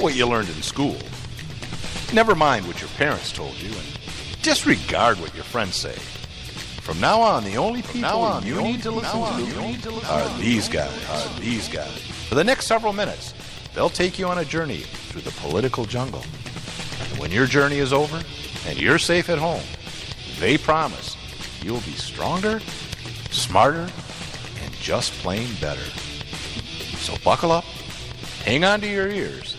what you learned in school. Never mind what your parents told you, and disregard what your friends say. From now on, the only people you need to listen to are these guys. For the next several minutes, they'll take you on a journey through the political jungle. And when your journey is over and you're safe at home, they promise you'll be stronger, smarter, and just plain better. So buckle up, hang on to your ears,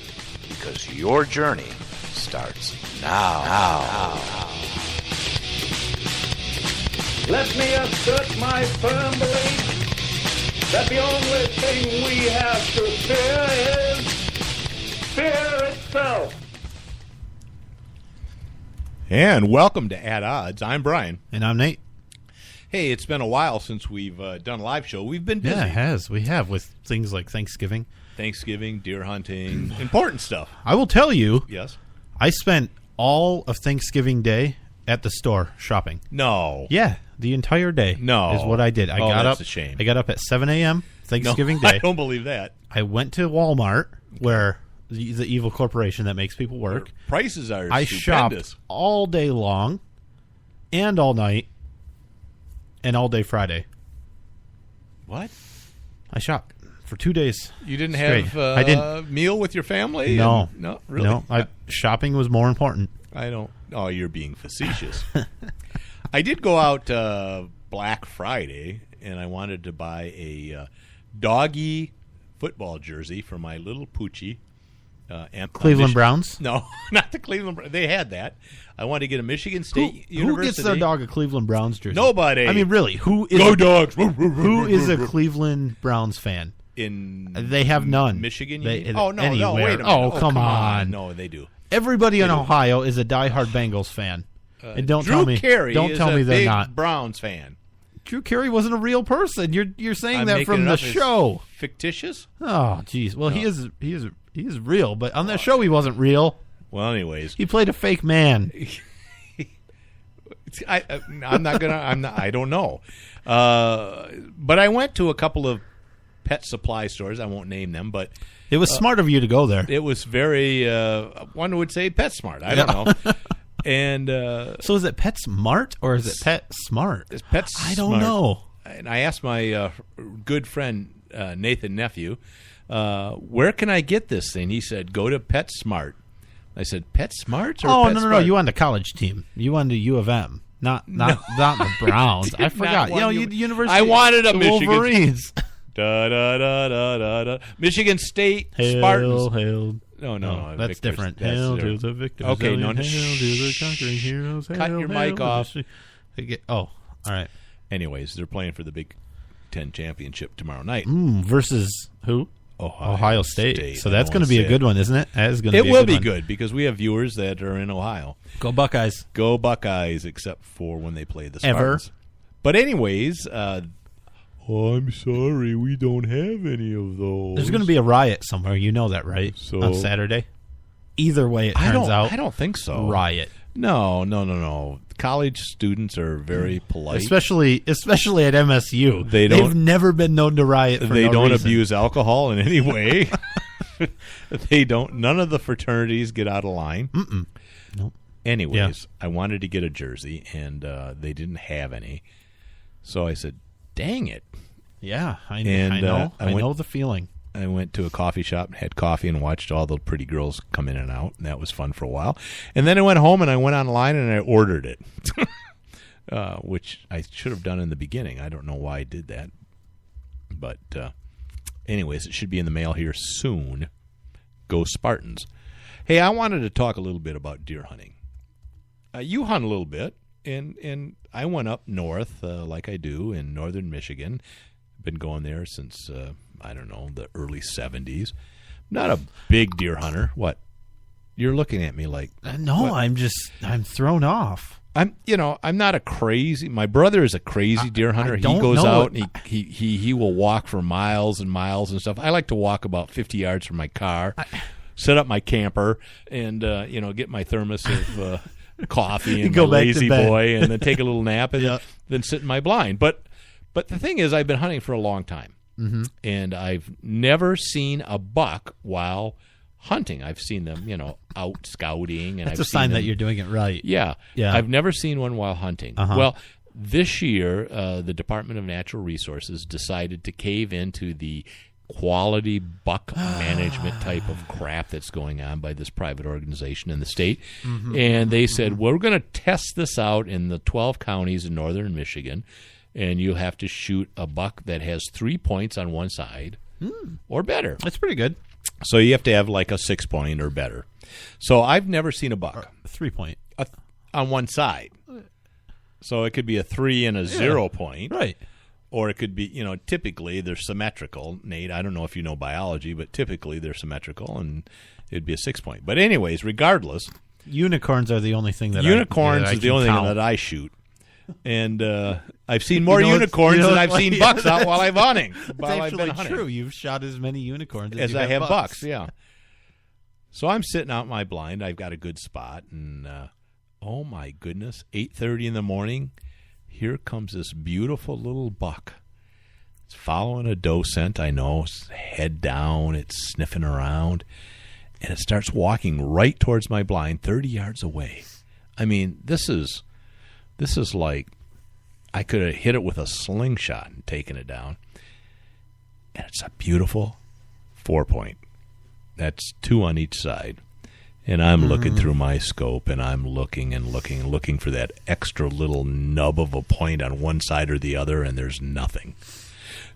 because your journey starts now. Let me assert my firm belief that the only thing we have to fear is fear itself. And welcome to At Odds. I'm Brian. And I'm Nate. Hey, it's been a while since we've done a live show. We've been busy. Yeah, it has. We have, with things like Thanksgiving, deer hunting, important stuff. I will tell you, Yes? I spent all of Thanksgiving Day at the store shopping. No. Yeah, the entire day. No. Is what I did. I got that's up. a shame. I got up at 7 a.m. Thanksgiving No, Day. I don't believe that. I went to Walmart, where the evil corporation that makes people work. Prices are I stupendous. shopped all day long, and all night, and all day Friday. What? I shopped for 2 days. You didn't straight. have I didn't. meal with your family? No. No, really? No, shopping was more important. I don't. Oh, you're being facetious. I did go out Black Friday, and I wanted to buy a doggy football jersey for my little Poochie. Cleveland Browns? No, not the Cleveland Browns. They had that. I wanted to get a Michigan State University. Who gets their dog a Cleveland Browns jersey? Nobody. I mean, really, who is Go Dogs! Who is a Cleveland Browns fan? They have none. Michigan? No, wait a anywhere. minute. Oh, come on. No, they do. Everybody in Ohio is a diehard Bengals fan. And don't Drew tell me, Carey don't is tell a me they're big not. Browns fan. Drew Carey wasn't a real person. You're saying I'm that making from it the up. It's show. Fictitious? Oh, jeez. Well, No. he is real, but on that show he wasn't real. Well, anyways, He played a fake man. I'm not gonna. I don't know. But I went to a couple of pet supply stores. I won't name them, but It was smart of you to go there. it was very. One would say pet smart. I don't know. And So is it Pet Smart or is it Pet Smart? it's pet. I don't Smart. know. And I asked my good friend Nathan Nephew, where can I get this thing? He said, go to Pet Smart. I said, Pet Smart? Or Oh, Pet no. Smart? You on the college team. You on the U of M. Not the Browns. I forgot. want You University. I wanted a the Michigan. Wolverines. Da, da, da, da, da, da. Michigan State Hail, Spartans. hail. No, that's victors. different. That's Hail different. to the victors. Okay, no, hail to the conquering heroes. Cut hail, your hail mic to off. Oh, all right. Anyways, they're playing for the Big Ten championship tomorrow night. Versus who? Ohio State. So that's going to be a good one, isn't it? That is going to be a It will good be one. good because we have viewers that are in Ohio. Go Buckeyes. Go Buckeyes, except for when they play the Ever. Spartans. But anyways, I'm sorry, we don't have any of those. There's going to be a riot somewhere. You know that, right? So- on Saturday. Either way, it turns out. I don't think so. Riot. No. College students are very polite. Especially at MSU. They don't- They've never been known to riot for They no don't reason. abuse alcohol in any way. They don't. None of the fraternities get out of line. Nope. Anyways, I wanted to get a jersey, and they didn't have any. So I said, "Dang it!" Yeah, I And, know. I I went- know the feeling. I went to a coffee shop and had coffee and watched all the pretty girls come in and out, and that was fun for a while. And then I went home and I went online and I ordered it, which I should have done in the beginning. I don't know why I did that. But anyways, it should be in the mail here soon. Go Spartans. Hey, I wanted to talk a little bit about deer hunting. You hunt a little bit, and I went up north like I do in northern Michigan. Been going there since I don't know, the early 70s. Not a big deer hunter. What? You're looking at me like No, what? I'm thrown off. I'm not a crazy. My brother is a crazy deer hunter. I He don't goes know out and he will walk for miles and miles and stuff. I like to walk about 50 yards from my car, set up my camper, and get my thermos of coffee and Go my back to lazy bed. boy, and then take a little nap, and Yep. then sit in my blind. But the thing is, I've been hunting for a long time, and I've never seen a buck while hunting. I've seen them, out scouting, and That's I've a sign seen that them, you're doing it right. Yeah. Yeah. I've never seen one while hunting. Uh-huh. Well, this year, the Department of Natural Resources decided to cave into the quality buck management type of crap that's going on by this private organization in the state. And they said, we're going to test this out in the 12 counties in northern Michigan, and you have to shoot a buck that has 3 points on one side or better. That's pretty good. So you have to have like a 6 point or better. So I've never seen a buck 3 point. on one side. So it could be a 3 and a 0 point. Right. Or it could be, typically they're symmetrical. Nate, I don't know if you know biology, but typically they're symmetrical, and it'd be a 6 point. But anyways, regardless. Unicorns are the only thing that unicorns I is the only thing that I shoot. And I've seen more unicorns than I've seen bucks out while I'm hunting. It's actually true. You've shot as many unicorns as you I have bucks. Yeah. So I'm sitting out my blind. I've got a good spot, and oh my goodness, 8:30 in the morning. Here comes this beautiful little buck. It's following a doe scent, I know. It's head down. It's sniffing around. And it starts walking right towards my blind, 30 yards away. I mean, this is like I could have hit it with a slingshot and taken it down. And it's a beautiful 4 point. That's 2 on each side. And I'm looking through my scope, and I'm looking and looking and looking for that extra little nub of a point on one side or the other, and there's nothing.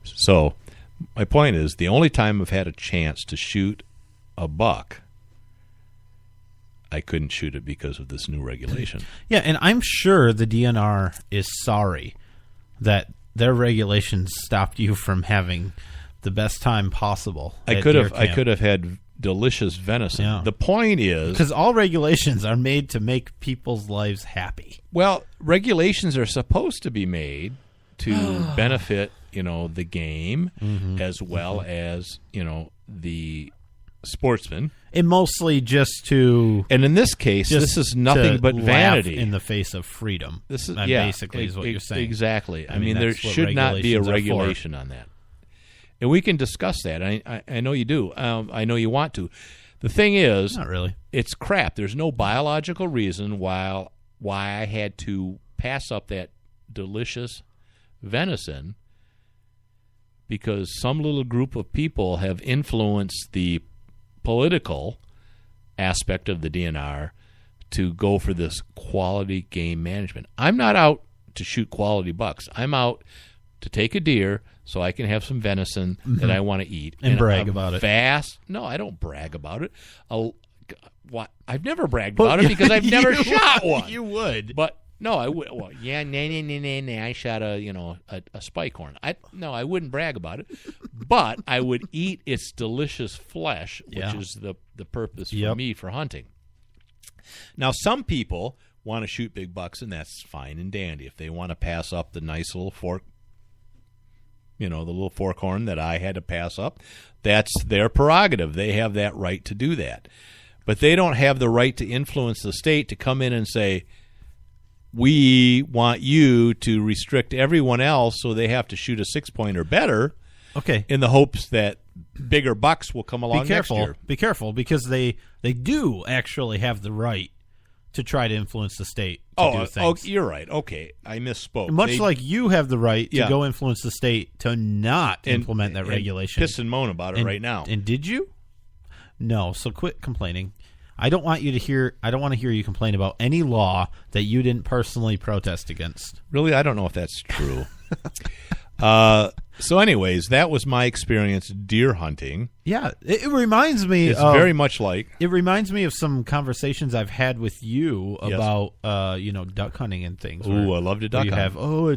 So my point is, the only time I've had a chance to shoot a buck, I couldn't shoot it because of this new regulation. Yeah, and I'm sure the DNR is sorry that their regulations stopped you from having the best time possible. I could have had delicious venison. Yeah. The point is, because all regulations are made to make people's lives happy. Well, regulations are supposed to be made to benefit, the game as well as, the sportsman. And mostly just to... And in this case, this is nothing but vanity. In the face of freedom. This is basically is what you're saying. Exactly. I mean there should not be a regulation on that. And we can discuss that. I know you do. I know you want to. The thing is, not really. It's crap. There's no biological reason why I had to pass up that delicious venison because some little group of people have influenced the political aspect of the DNR to go for this quality game management. I'm not out to shoot quality bucks. I'm out to take a deer so I can have some venison that I want to eat. And brag about it. No, I don't brag about it. I've never bragged about it because I've never shot one. You would. But no, I would. Well, yeah, nah. I shot a spike horn. I wouldn't brag about it, but I would eat its delicious flesh, which is the purpose for me for hunting. Now, some people want to shoot big bucks, and that's fine and dandy. If they want to pass up the nice little fork, the little fork horn that I had to pass up, that's their prerogative. They have that right to do that. But they don't have the right to influence the state to come in and say, we want you to restrict everyone else so they have to shoot a 6 point or better. Okay. In the hopes that bigger bucks will come along next year. Be careful, because they do actually have the right to try to influence the state to do things. Oh, you're right. Okay, I misspoke. Much like you have the right to go influence the state to not implement that regulation. Piss and moan about it right now. And did you? No, so quit complaining. I don't want to hear you complain about any law that you didn't personally protest against. Really? I don't know if that's true. So anyways, that was my experience deer hunting. Yeah, it reminds me very much like... It reminds me of some conversations I've had with you about duck hunting and things. Ooh, I love to duck hunt.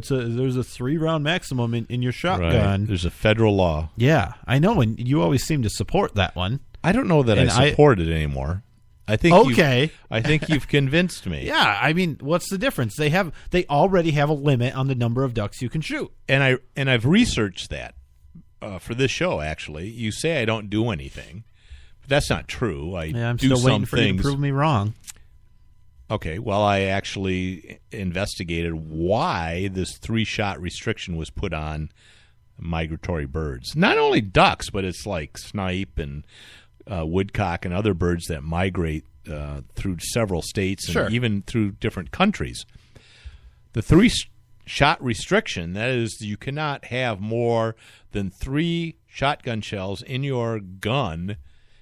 There's a 3-round maximum in your shotgun. Right. There's a federal law. Yeah, I know, and you always seem to support that one. I don't know that I support it anymore. I think you've convinced me. Yeah, I mean, what's the difference? They already have a limit on the number of ducks you can shoot. And I've researched that for this show. Actually, you say I don't do anything, but that's not true. I'm do still waiting for things. you to prove me wrong. Okay, well, I actually investigated why this 3-shot restriction was put on migratory birds. Not only ducks, but it's like snipe and woodcock and other birds that migrate through several states and Sure. even through different countries. The 3-shot restriction, that is, you cannot have more than 3 shotgun shells in your gun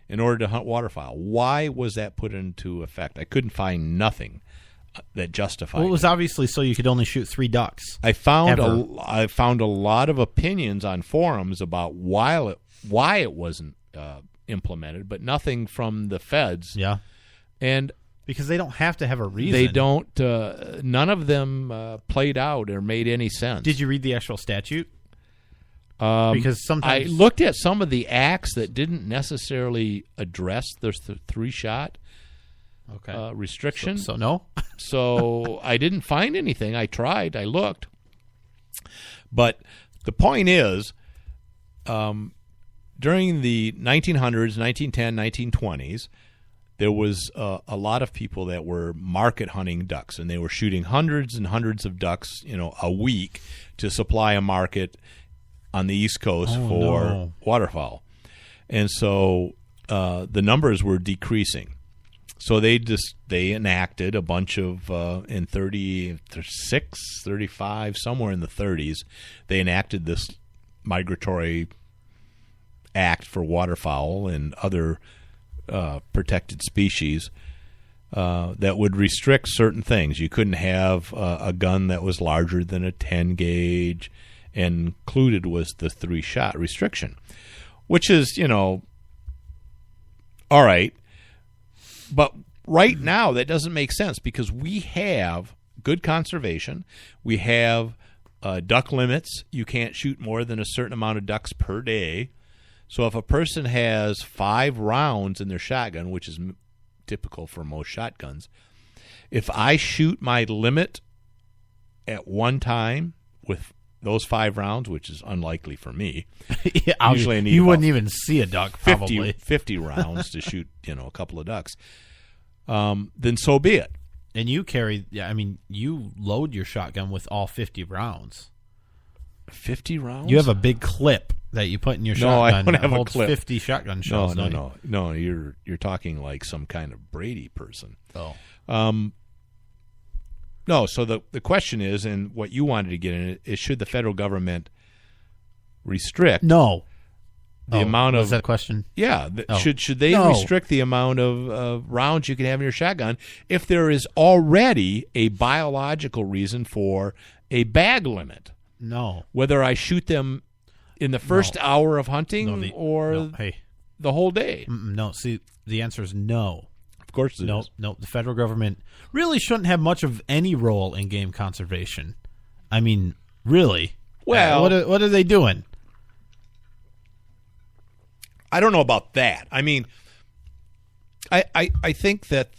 in order to hunt waterfowl. Why was that put into effect? I couldn't find nothing that justified Well, it was it. obviously so you could only shoot 3 ducks. I found ever. I found a lot of opinions on forums about why it wasn't implemented, but nothing from the feds. Yeah. And Because they don't have to have a reason. they don't. None of them played out or made any sense. Did you read the actual statute? Because I sometimes looked at some of the acts that didn't necessarily address the 3-shot okay. restriction. So no. So I didn't find anything. I tried. I looked. But the point is, during the 1900s, 1910, 1920s, there was a lot of people that were market hunting ducks, and they were shooting hundreds and hundreds of ducks, a week to supply a market on the East Coast for waterfowl. And so the numbers were decreasing. So they enacted a bunch of, in 36, 35, somewhere in the 30s, they enacted this migratory act for waterfowl and other protected species that would restrict certain things. You couldn't have a gun that was larger than a 10 gauge, and included was the 3-shot restriction, which is, all right. But right now, that doesn't make sense because we have good conservation. We have duck limits. You can't shoot more than a certain amount of ducks per day. So if a person has 5 rounds in their shotgun, which is typical for most shotguns, if I shoot my limit at one time with those 5 rounds, which is unlikely for me, Yeah, usually I need you about wouldn't even see a duck, probably. 50 rounds to shoot, a couple of ducks, then so be it. And you you load your shotgun with all 50 rounds. 50 rounds? You have a big clip that you put in your No, shotgun. I don't have that a holds clip. 50 shotgun shells. No. You're talking like some kind of Brady person. Oh. No. So the question is, and what you wanted to get in it is, should the federal government restrict No. the amount of? Was that a question? Yeah. Oh. Should they No. restrict the amount of rounds you can have in your shotgun if there is already a biological reason for a bag limit? No. Whether I shoot them in the first hour of hunting Hey. the whole day. No. See, the answer is no. Of course it No, is. no. The federal government really shouldn't have much of any role in game conservation. I mean, really. Well, what are they doing? I don't know about that. I mean, I think that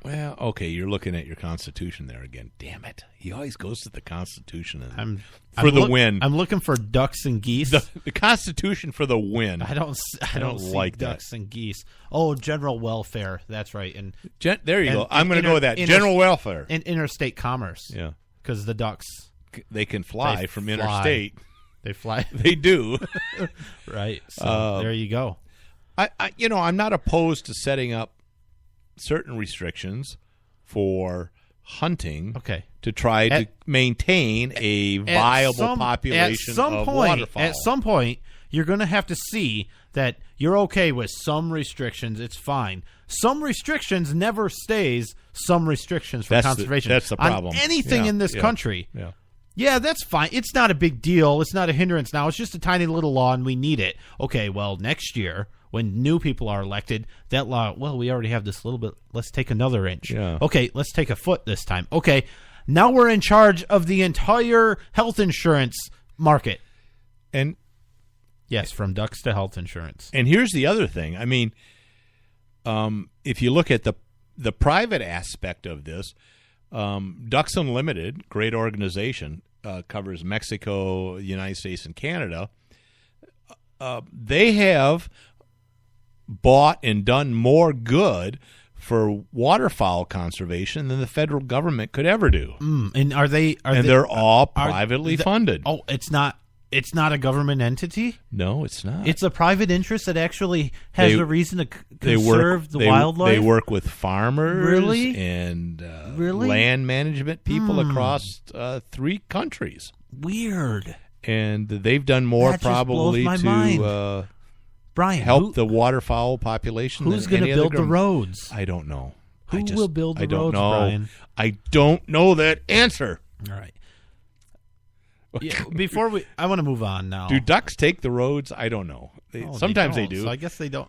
okay, you're looking at your Constitution there again. Damn it. He always goes to the Constitution for the win. I'm looking for ducks and geese. The Constitution for the win. I don't see like ducks and geese. Oh, general welfare. That's right. And there you and- go. I'm going to go with that. inter- General welfare. and interstate commerce. Yeah. Because the ducks, They can fly They from fly. interstate. they fly. They do. Right. So there you go. I'm not opposed to setting up certain restrictions for hunting. Okay. To try to maintain a viable population of waterfowl. At some point, you're going to have to see that you're okay with some restrictions. It's fine. Some restrictions never stays some restrictions for conservation. That's the problem. On anything in this country. Yeah. Yeah, that's fine. It's not a big deal. It's not a hindrance now. It's just a tiny little law, and we need it. Okay, well, next year, when new people are elected, that law, well, we already have this little bit. Let's take another inch. Yeah. Okay, let's take a foot this time. Okay, now we're in charge of the entire health insurance market. And Yes, from ducks to health insurance. And here's the other thing. I mean, if you look at the private aspect of this, Ducks Unlimited, great organization, covers Mexico, the United States, and Canada. They have bought and done more good for waterfowl conservation than the federal government could ever do. And they're They're all privately funded. Oh, it's not It's not a government entity? No, it's not. It's a private interest that actually has a reason to conserve the they, wildlife? They work with farmers Really? and Really? land management people across 3 countries. Weird. And they've done more That just blows probably my to mind. Brian, help the waterfowl population. Who's going to build the roads? I don't know. Who will build the I don't roads, know. Brian? I don't know that answer. All right. Yeah, I want to move on now. Do ducks take the roads? I don't know. Sometimes they do. So I guess they don't.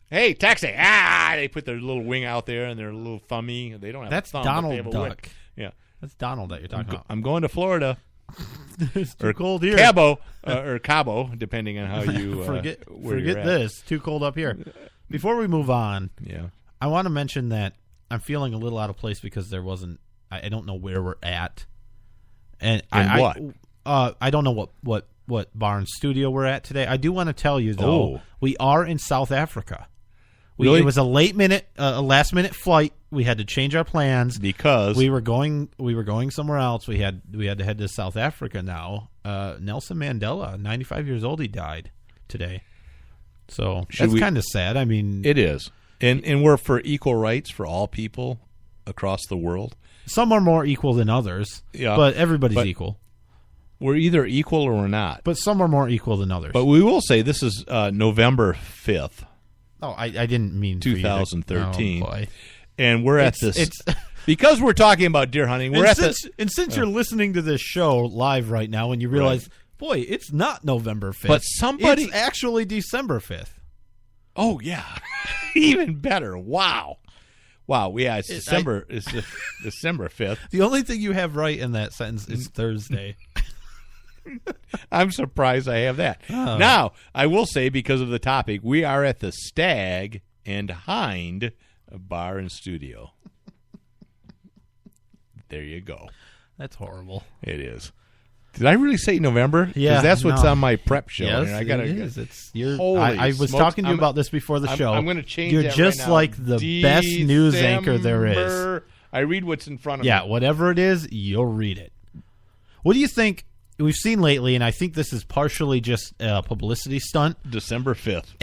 Hey, taxi! They put their little wing out there and their little thummy. They don't have That's a thumb. But they Donald have a Duck. wick. Yeah, That's Donald that you're talking about. I'm going to Florida. It's too cold here. Cabo, or Cabo, depending on how you forget where you're at. this. Too cold up here. Before we move on, Yeah. I want to mention that I'm feeling a little out of place because there wasn't. I don't know where we're at, and what? I don't know what bar and studio we're at today. I do want to tell you though, we are in South Africa. Really? It was a last minute flight. We had to change our plans Because we were going somewhere else. We had to head to South Africa now. Nelson Mandela, 95 years old, he died today. So that's kind of sad. I mean, it is, and we're for equal rights for all people across the world. Some are more equal than others, but everybody's equal. We're either equal or we're not. But some are more equal than others. But we will say this is November 5th. Oh, I didn't mean 2013. Oh, boy. And we're at this because we're talking about deer hunting. We're since you're listening to this show live right now, and you realize, boy, it's not November 5th. But somebody it's actually December 5th. Oh yeah, even better. Wow. Yeah, it's December. It's December 5th. The only thing you have right in that sentence is Thursday. I'm surprised I have that. Oh. Now, I will say, because of the topic, we are at the Stag and Hind Bar and Studio. There you go. That's horrible. It is. Did I really say November? Yeah, that's what's on my prep show. Yes, and I gotta, it is. I was talking to you about this before the show. I'm going to change You're that just right now. like the best news anchor there is. I read what's in front of me. Yeah, whatever it is, you'll read it. What do you think we've seen lately, and I think this is partially just a publicity stunt. December 5th.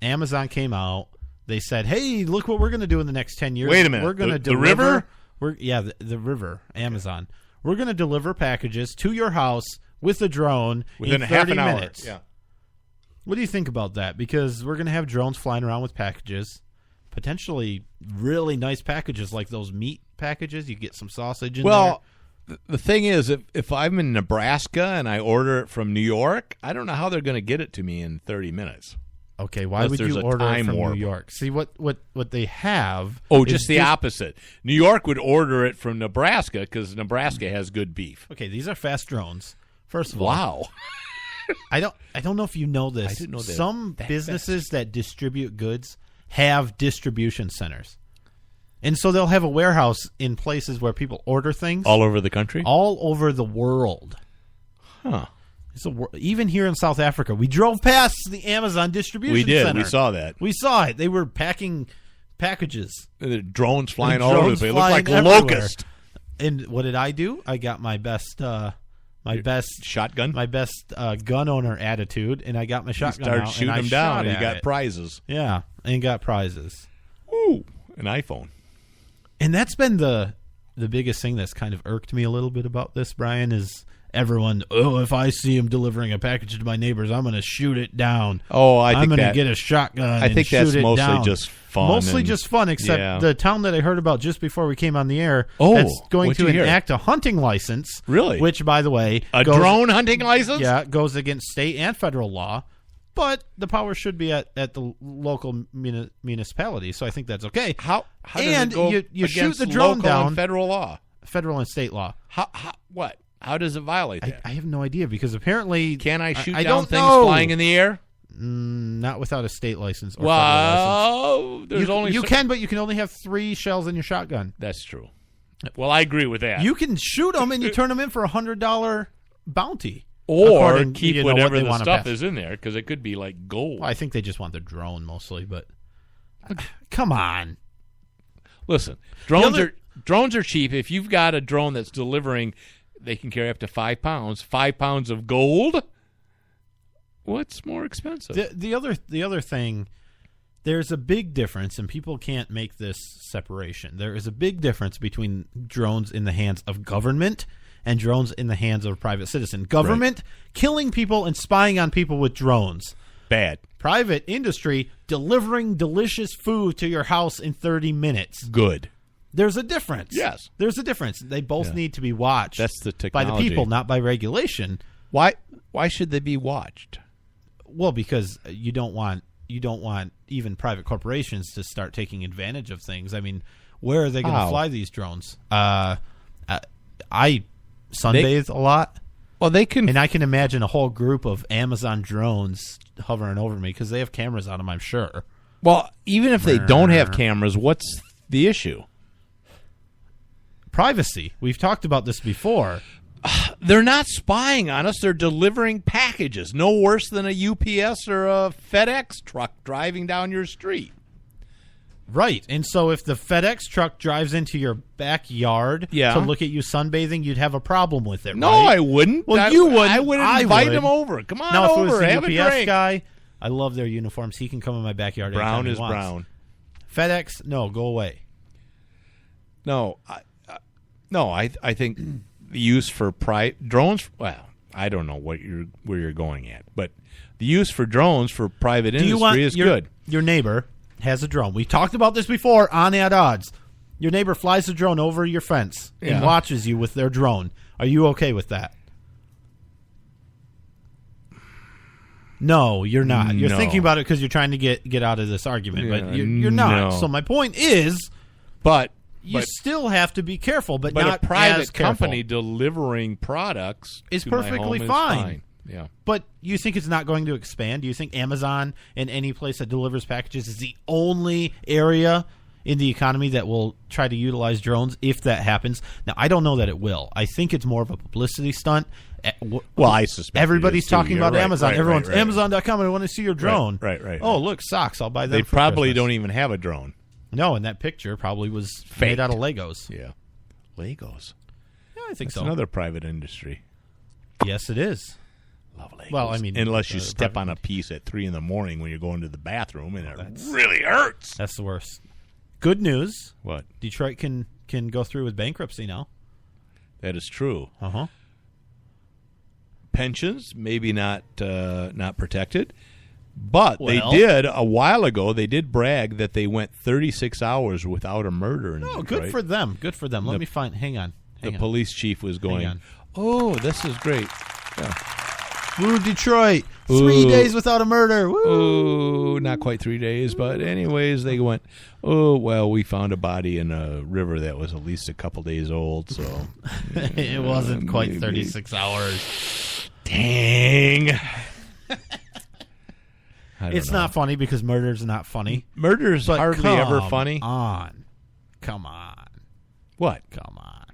Amazon came out. They said, hey, look what we're going to do in the next 10 years. Wait a minute. We're going to deliver. The river, Amazon. We're going to deliver packages to your house with a drone within in 30 half an minutes. hour. Yeah. What do you think about that? Because we're going to have drones flying around with packages, potentially really nice packages like those meat packages. You get some sausage in there. Well, the thing is, if I'm in Nebraska and I order it from New York, I don't know how they're going to get it to me in 30 minutes. Okay, why would you order it from New York? See, what they have... just the opposite. New York would order it from Nebraska because Nebraska has good beef. Okay, these are fast drones. First of all... Wow. I don't know if you know this. I didn't know that. Some businesses that distribute goods have distribution centers. And so they'll have a warehouse in places where people order things. All over the country? All over the world. Huh. So even here in South Africa, we drove past the Amazon distribution center. We saw that. We saw it. They were packing packages. Drones flying all over the place. It looked like everywhere. locusts. And what did I do? I got my best shotgun, my best gun owner attitude, and I got my shotgun. Started out shooting and them down, and you shot got at it. prizes. Yeah, and got prizes. Ooh, an iPhone. And that's been the biggest thing that's kind of irked me a little bit about this, Brian, is everyone, if I see him delivering a package to my neighbors, I'm going to shoot it down. Oh, I'm going to get a shotgun I think and that's shoot it mostly down. just fun. Mostly just fun, except the town that I heard about just before we came on the air that's going to enact a hunting license. Really? Which, by the way... drone hunting license? Yeah, goes against state and federal law. But the power should be at the local municipality, so I think that's okay. How does and it go you shoot the local drone down. And federal law? Federal and state law. What? How does it violate that? I have no idea because apparently... Can I shoot I down don't things know. flying in the air? Not without a state license or federal license. There's only... You can, but you can only have 3 shells in your shotgun. That's true. Well, I agree with that. You can shoot them and you turn them in for $100 bounty. Or keep whatever the stuff pass. is in there, because it could be like gold. Well, I think they just want the drone mostly, but come on. Listen, drones are cheap. If you've got a drone that's delivering they can carry up to 5 pounds. 5 pounds of gold? What's more expensive? The other thing, there's a big difference, and people can't make this separation. There is a big difference between drones in the hands of government and drones in the hands of a private citizen. Government killing people and spying on people with drones. Bad. Private industry delivering delicious food to your house in 30 minutes. Good. There's a difference. Yes. There's a difference. They both need to be watched. That's the by technology. the people, not by regulation. Why should they be watched? Well, because you don't want even private corporations to start taking advantage of things. I mean, where are they going to fly these drones? I sunbathe a lot. Well, they can, and I can imagine a whole group of Amazon drones hovering over me because they have cameras on them, I'm sure. Well, even if they don't have cameras, what's the issue? Privacy. We've talked about this before. They're not spying on us. They're delivering packages. No worse than a UPS or a FedEx truck driving down your street. Right. And so if the FedEx truck drives into your backyard to look at you sunbathing, you'd have a problem with it, No, right? I wouldn't. Well, you wouldn't. I would invite him over. Come on now, over. if it was have the a UPS drink. guy, I love their uniforms. He can come in my backyard anytime he wants. Brown. FedEx, no, go away. No, I think the use for drones. Well, I don't know where you're going at, but the use for drones for private industry is good. Your neighbor has a drone. We talked about this before on At Odds. Your neighbor flies a drone over your fence and watches you with their drone. Are you okay with that? No, you're not. You're thinking about it because you're trying to get out of this argument, but you're not. So my point is, you still have to be careful, but not a private as careful. company delivering products is to my perfectly home fine. Yeah. But you think it's not going to expand? Do you think Amazon and any place that delivers packages is the only area in the economy that will try to utilize drones if that happens? Now, I don't know that it will. I think it's more of a publicity stunt. Well, I suspect everybody's talking about Amazon. Everyone's right. Amazon.com, and I want to see your drone. Right. Oh, look, socks. I'll buy them. They for probably Christmas. don't even have a drone. No, and that picture probably was made out of Legos. Yeah. Legos. Yeah, I think That's so. another private industry. Yes, it is. Love Legos. Well, I mean, unless you step on a piece at 3 a.m. when you're going to the bathroom, and it really hurts. That's the worst. Good news. What? Detroit can go through with bankruptcy now. That is true. Uh-huh. Pensions, maybe not protected. But they did, a while ago, they did brag that they went 36 hours without a murder in Detroit. Good for them. Good for them. Let me find. Hang on. The police chief was going, oh, this is great. Yeah. Woo, Detroit. 3 days without a murder. Woo. Oh, not quite 3 days. But anyways, they went, oh, well, we found a body in a river that was at least a couple days old. So it wasn't quite 36 hours. Dang. It's not funny because murder's not funny. Murder's hardly ever funny. Come on. What? Come on.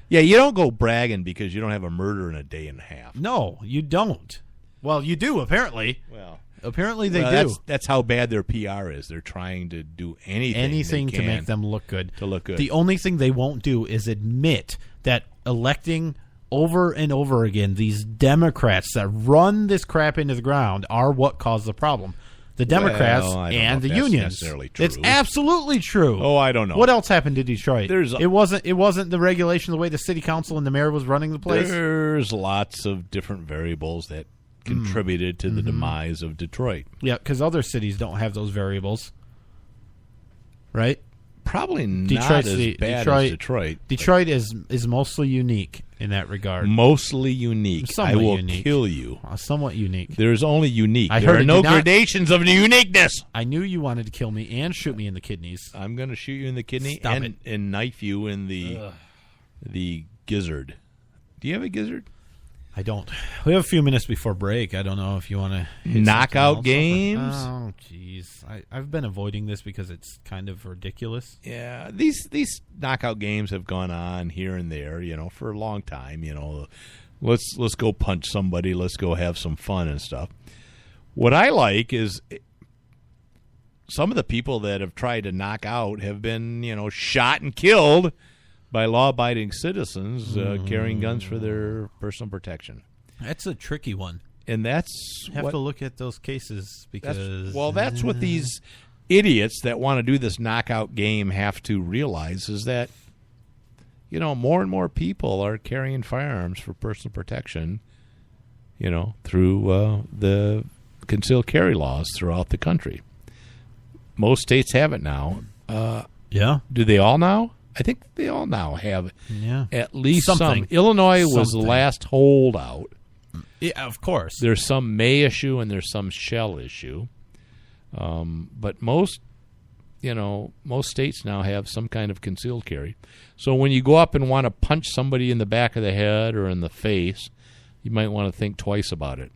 Yeah, you don't go bragging because you don't have a murder in a day and a half. No, you don't. Well, you do, apparently. Well, apparently they do. That's how bad their PR is. They're trying to do anything to make them look good. To look good. The only thing they won't do is admit that electing over and over again these Democrats that run this crap into the ground are what caused the problem. The Democrats and the unions. It's absolutely true. Oh, I don't know. What else happened to Detroit? It wasn't the regulation, the way the city council and the mayor was running the place. There's lots of different variables that contributed to the demise of Detroit. Yeah, because other cities don't have those variables, right? Probably not as bad as Detroit. Detroit is mostly unique in that regard. Mostly unique. Somewhat I will unique. kill you. Somewhat unique. There's only unique. There are no gradations of uniqueness. I knew you wanted to kill me and shoot me in the kidneys. I'm going to shoot you in the kidney Stop and knife you in the gizzard. Do you have a gizzard? I don't. We have a few minutes before break. I don't know if you want to knockout games. Oh, jeez. I've been avoiding this because it's kind of ridiculous. Yeah, these knockout games have gone on here and there, for a long time. Let's go punch somebody. Let's go have some fun and stuff. What I like is some of the people that have tried to knock out have been, shot and killed by law-abiding citizens carrying guns for their personal protection. That's a tricky one. And that's You have to look at those cases because... that's what these idiots that want to do this knockout game have to realize is that, more and more people are carrying firearms for personal protection, through the concealed carry laws throughout the country. Most states have it now. Yeah. Do they all now? I think they all now have at least something. some. Illinois was the last holdout. Yeah, of course. There's some may issue and there's some shall issue. But most states now have some kind of concealed carry. So when you go up and want to punch somebody in the back of the head or in the face, you might want to think twice about it.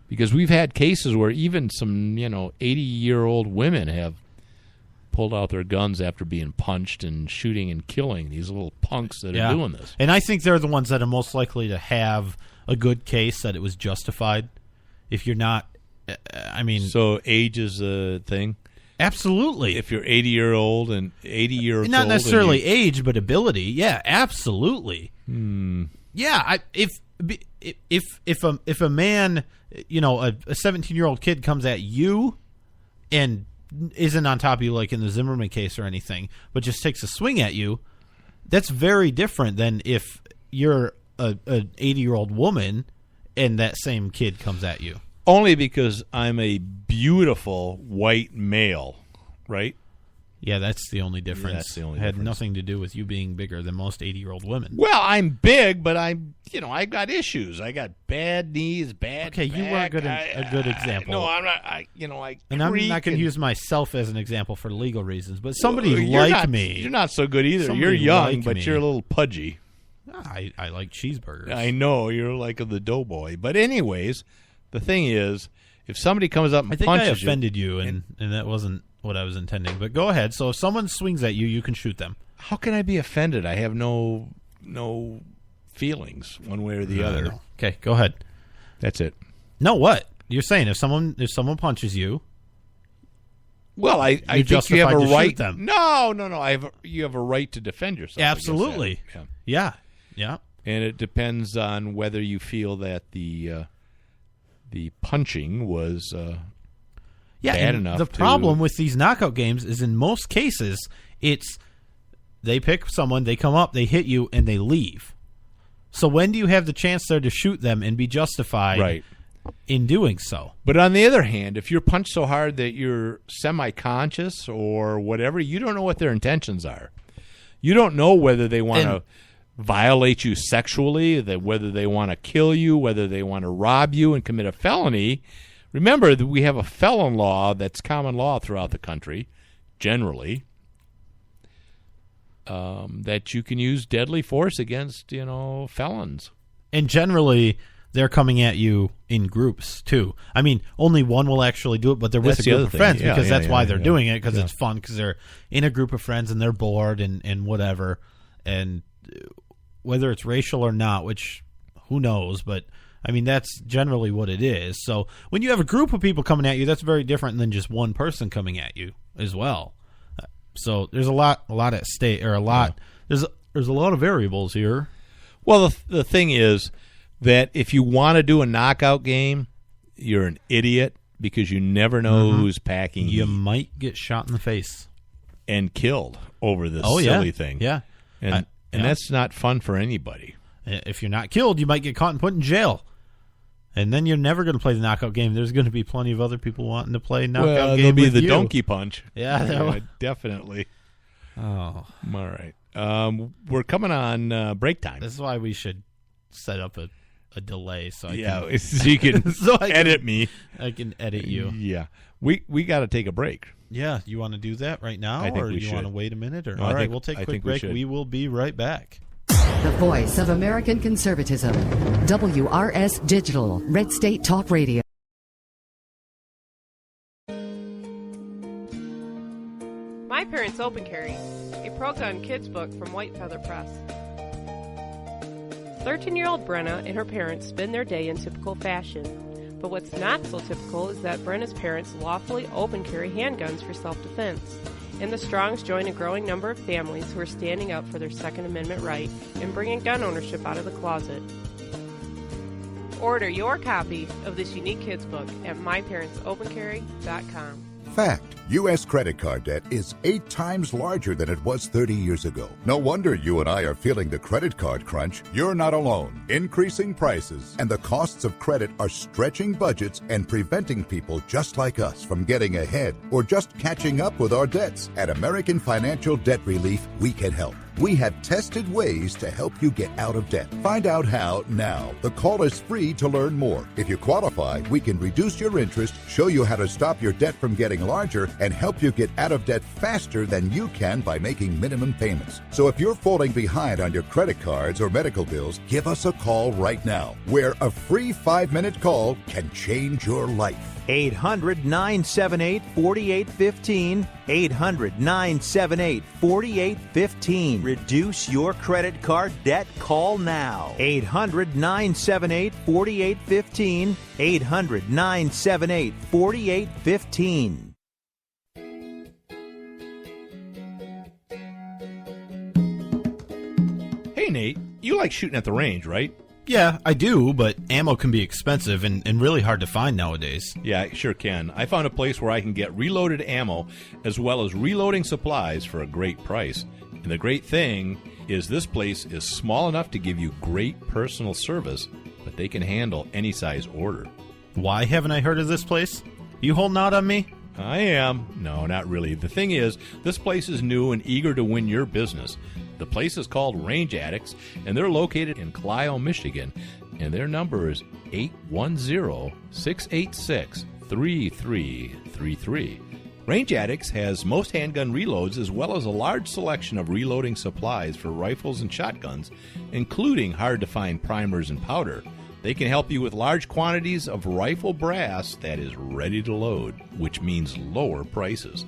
Because we've had cases where even some, 80-year-old women have pulled out their guns after being punched and shooting and killing these little punks that are doing this. And I think they're the ones that are most likely to have a good case that it was justified. If you're not, So age is a thing? Absolutely. If you're 80-year-old and 80 years old. Not necessarily age, but ability. Yeah, absolutely. Yeah, if a man, a 17-year-old kid comes at you and isn't on top of you like in the Zimmerman case or anything, but just takes a swing at you, that's very different than if you're an 80-year-old woman and that same kid comes at you. Only because I'm a beautiful white male, right? Yeah, that's the only difference. Yeah, that's the only It had difference. nothing to do with you being bigger than most 80-year-old women. Well, I'm big, but I've got issues. I got bad knees, bad Okay, you weren't a good example. No, I'm not. And I'm not going to use myself as an example for legal reasons, but somebody You're like me. You're not so good either. Somebody You're young, like but me. you're a little pudgy. I like cheeseburgers. I know you're like the doughboy. But anyways, the thing is, if somebody comes up and I think I punches offended you, and that wasn't what I was intending. But go ahead. So if someone swings at you, you can shoot them. How can I be offended? I have no feelings one way or the other. No. Okay, go ahead. That's it. No, what? You're saying if someone punches you, well, I think you have justified a to right. shoot them. No. You have a right to defend yourself. Absolutely. Yeah. Yeah. And it depends on whether you feel that the punching was bad enough. The problem with these knockout games is in most cases it's they pick someone, they come up, they hit you, and they leave. So when do you have the chance there to shoot them and be justified in doing so? But on the other hand, if you're punched so hard that you're semi-conscious or whatever, you don't know what their intentions are. You don't know whether they want to violate you sexually, whether they want to kill you, whether they want to rob you and commit a felony. Remember that we have a felon law that's common law throughout the country, generally, that you can use deadly force against, felons. And generally, they're coming at you in groups, too. I mean, only one will actually do it, but they're with a group of friends because that's why they're doing it, because it's fun, because they're in a group of friends and they're bored and whatever. And whether it's racial or not, which who knows, but I mean, that's generally what it is. So when you have a group of people coming at you, that's very different than just one person coming at you as well. So there's a lot at stake, or a lot. Yeah. There's a lot of variables here. Well, the thing is that if you want to do a knockout game, you're an idiot because you never know who's packing. You might get shot in the face and killed over this silly thing. Yeah, and that's not fun for anybody. If you're not killed, you might get caught and put in jail. And then you're never going to play the knockout game. There's going to be plenty of other people wanting to play knockout game there'll be with the you. donkey punch. Yeah, definitely. Oh, all right. We're coming on break time. This is why we should set up a delay so I can, so you can edit me. I can edit you. Yeah, we got to take a break. Yeah, you want to do that right now, or do you want to wait a minute? Or no, all right, we'll take a quick break. We will be right back. The voice of American conservatism. WRS Digital, Red State Talk Radio. My Parents Open Carry, a pro-gun kids book from White Feather Press. 13-year-old Brenna and her parents spend their day in typical fashion. But what's not so typical is that Brenna's parents lawfully open carry handguns for self-defense. And the Strongs join a growing number of families who are standing up for their Second Amendment right and bringing gun ownership out of the closet. Order your copy of this unique kids book at myparentsopencarry.com. Fact. U.S. credit card debt is 8 times larger than it was 30 years ago. No wonder you and I are feeling the credit card crunch. You're not alone. Increasing prices and the costs of credit are stretching budgets and preventing people just like us from getting ahead or just catching up with our debts. At American Financial Debt Relief, we can help. We have tested ways to help you get out of debt. Find out how now. The call is free to learn more. If you qualify, we can reduce your interest, show you how to stop your debt from getting larger, and help you get out of debt faster than you can by making minimum payments. So if you're falling behind on your credit cards or medical bills, give us a call right now, where a free 5-minute call can change your life. 800-978-4815. 800-978-4815. Reduce your credit card debt. Call now. 800-978-4815. 800-978-4815. Hey, Nate, you like shooting at the range, right? Yeah, I do, but ammo can be expensive and really hard to find nowadays. Yeah, it sure can. I found a place where I can get reloaded ammo as well as reloading supplies for a great price. And the great thing is this place is small enough to give you great personal service, but they can handle any size order. Why haven't I heard of this place? You holding out on me? I am. No, not really. The thing is, this place is new and eager to win your business. The place is called Range Addicts, and they're located in Clio, Michigan, and their number is 810-686-3333. Range Addicts has most handgun reloads as well as a large selection of reloading supplies for rifles and shotguns, including hard-to-find primers and powder. They can help you with large quantities of rifle brass that is ready to load, which means lower prices.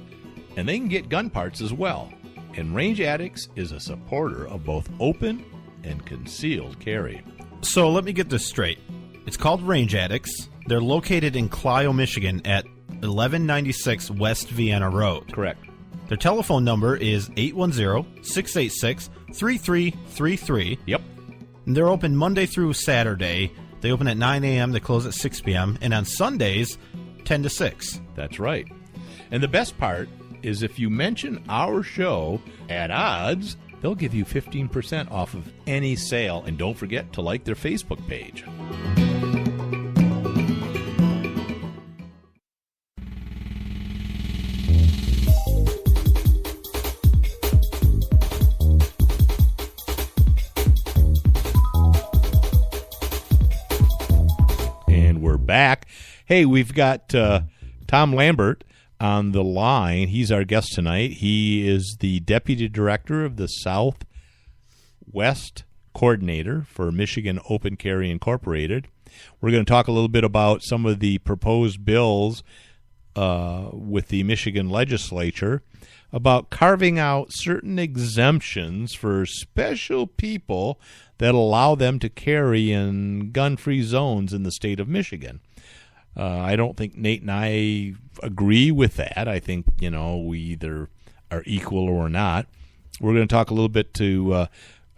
And they can get gun parts as well. And Range Addicts is a supporter of both open and concealed carry. So let me get this straight. It's called Range Addicts. They're located in Clio, Michigan at 1196 West Vienna Road. Correct. Their telephone number is 810-686-3333. Yep. And they're open Monday through Saturday. They open at 9 a.m., they close at 6 p.m., and on Sundays, 10 to 6. That's right. And the best part is if you mention our show at odds, they'll give you 15% off of any sale. And don't forget to like their Facebook page. And we're back. Hey, we've got Tom Lambert on the line. He's our guest tonight. He is the Deputy Director of the Southwest Coordinator for Michigan Open Carry Incorporated. We're going to talk a little bit about some of the proposed bills with the Michigan legislature about carving out certain exemptions for special people that allow them to carry in gun-free zones in the state of Michigan. I don't think Nate and I agree with that. I think, we either are equal or not. We're going to talk a little bit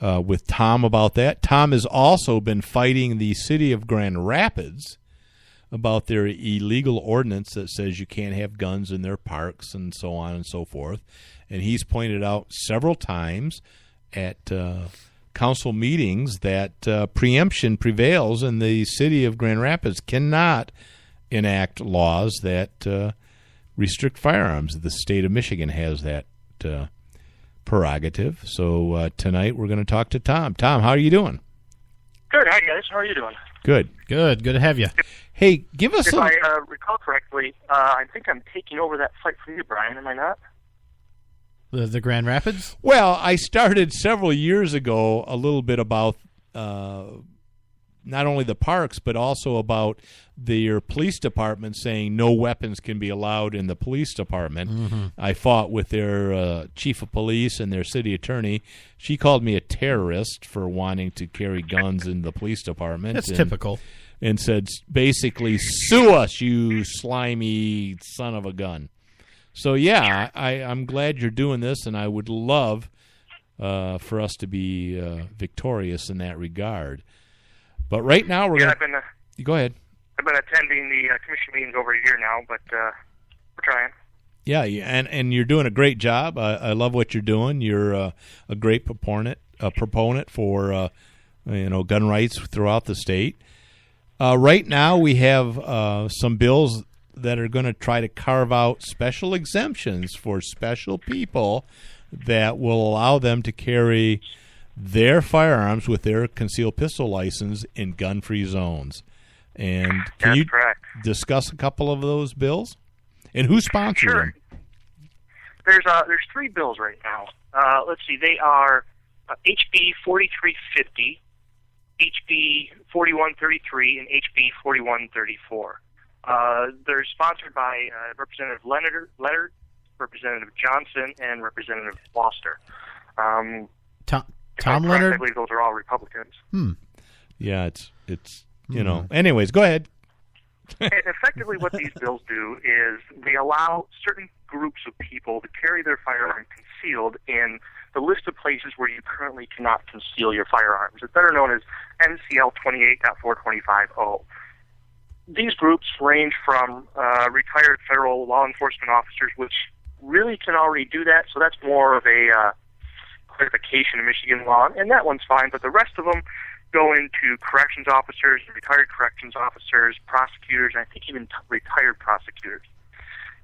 with Tom about that. Tom has also been fighting the city of Grand Rapids about their illegal ordinance that says you can't have guns in their parks and so on and so forth. And he's pointed out several times at council meetings that preemption prevails and the city of Grand Rapids cannot enact laws that restrict firearms. The state of Michigan has that prerogative. So tonight we're going to talk to Tom. Tom, how are you doing? Good. Hi, guys. How are you doing? Good. Good to have you. Hey, give us If I recall correctly, I think I'm taking over that fight from you, Brian. Am I not? The Grand Rapids? Well, I started several years ago a little bit about not only the parks, but also about their police department saying no weapons can be allowed in the police department. Mm-hmm. I fought with their chief of police and their city attorney. She called me a terrorist for wanting to carry guns in the police department. That's typical. And said, basically, sue us, you slimy son of a gun. So, yeah, I'm glad you're doing this, and I would love for us to be victorious in that regard. But right now we're going to... Go ahead. I've been attending the commission meetings over a year now, but we're trying. Yeah, and you're doing a great job. I love what you're doing. You're a great proponent for gun rights throughout the state. Right now, we have some bills that are going to try to carve out special exemptions for special people that will allow them to carry their firearms with their concealed pistol license in gun-free zones. And can you discuss a couple of those bills? And who sponsors them? There's 3 bills right now. Let's see. They are HB 4350, HB 4133, and HB 4134. They're sponsored by Representative Leonard, Representative Johnson, and Representative Foster. Tom Leonard? I believe those are all Republicans. Yeah, it's Anyways, go ahead. And effectively what these bills do is they allow certain groups of people to carry their firearm concealed in the list of places where you currently cannot conceal your firearms. It's better known as NCL 28.425.0. These groups range from retired federal law enforcement officers, which really can already do that, so that's more of a clarification of Michigan law, and that one's fine, but the rest of them go into corrections officers, retired corrections officers, prosecutors, and I think even retired prosecutors.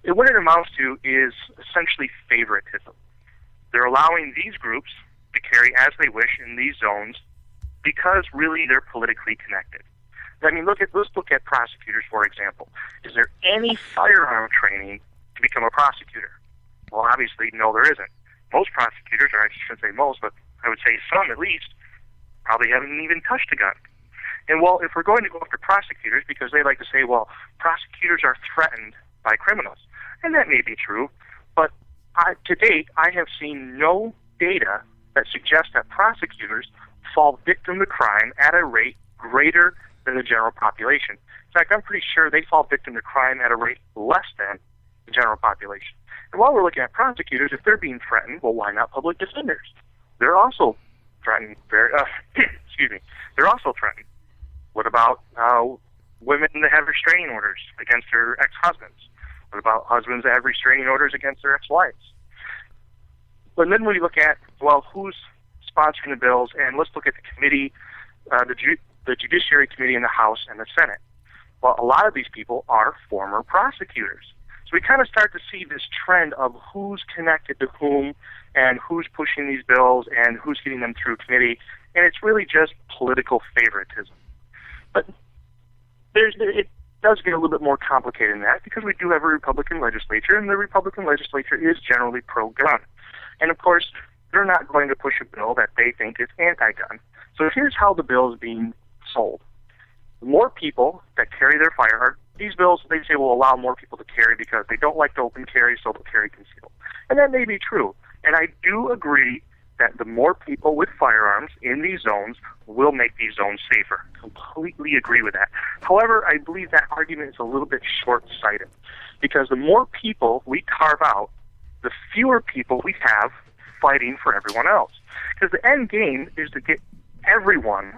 And what it amounts to is essentially favoritism. They're allowing these groups to carry as they wish in these zones because really they're politically connected. I mean, let's look at prosecutors, for example. Is there any firearm training to become a prosecutor? Well, obviously, no, there isn't. Most prosecutors, or I shouldn't say most, but I would say some at least, probably haven't even touched a gun. And, well, if we're going to go after prosecutors, because they like to say, well, prosecutors are threatened by criminals, and that may be true, but to date, I have seen no data that suggests that prosecutors fall victim to crime at a rate greater than the general population. In fact, I'm pretty sure they fall victim to crime at a rate less than the general population. And while we're looking at prosecutors, if they're being threatened, well, why not public defenders? They're also threatened. Excuse me. They're also threatened. What about women that have restraining orders against their ex-husbands? What about husbands that have restraining orders against their ex-wives? But then when you look at, well, who's sponsoring the bills, and let's look at the committee, the Judiciary Committee in the House and the Senate. Well, a lot of these people are former prosecutors. So we kind of start to see this trend of who's connected to whom and who's pushing these bills and who's getting them through committee, and it's really just political favoritism. But it does get a little bit more complicated than that because we do have a Republican legislature, and the Republican legislature is generally pro-gun. And, of course, they're not going to push a bill that they think is anti-gun. So here's how the bill is being sold. The more people that carry their firearm, these bills, they say, will allow more people to carry because they don't like to open carry, so they'll carry concealed. And that may be true. And I do agree that the more people with firearms in these zones will make these zones safer. Completely agree with that. However, I believe that argument is a little bit short-sighted because the more people we carve out, the fewer people we have fighting for everyone else. Because the end game is to get everyone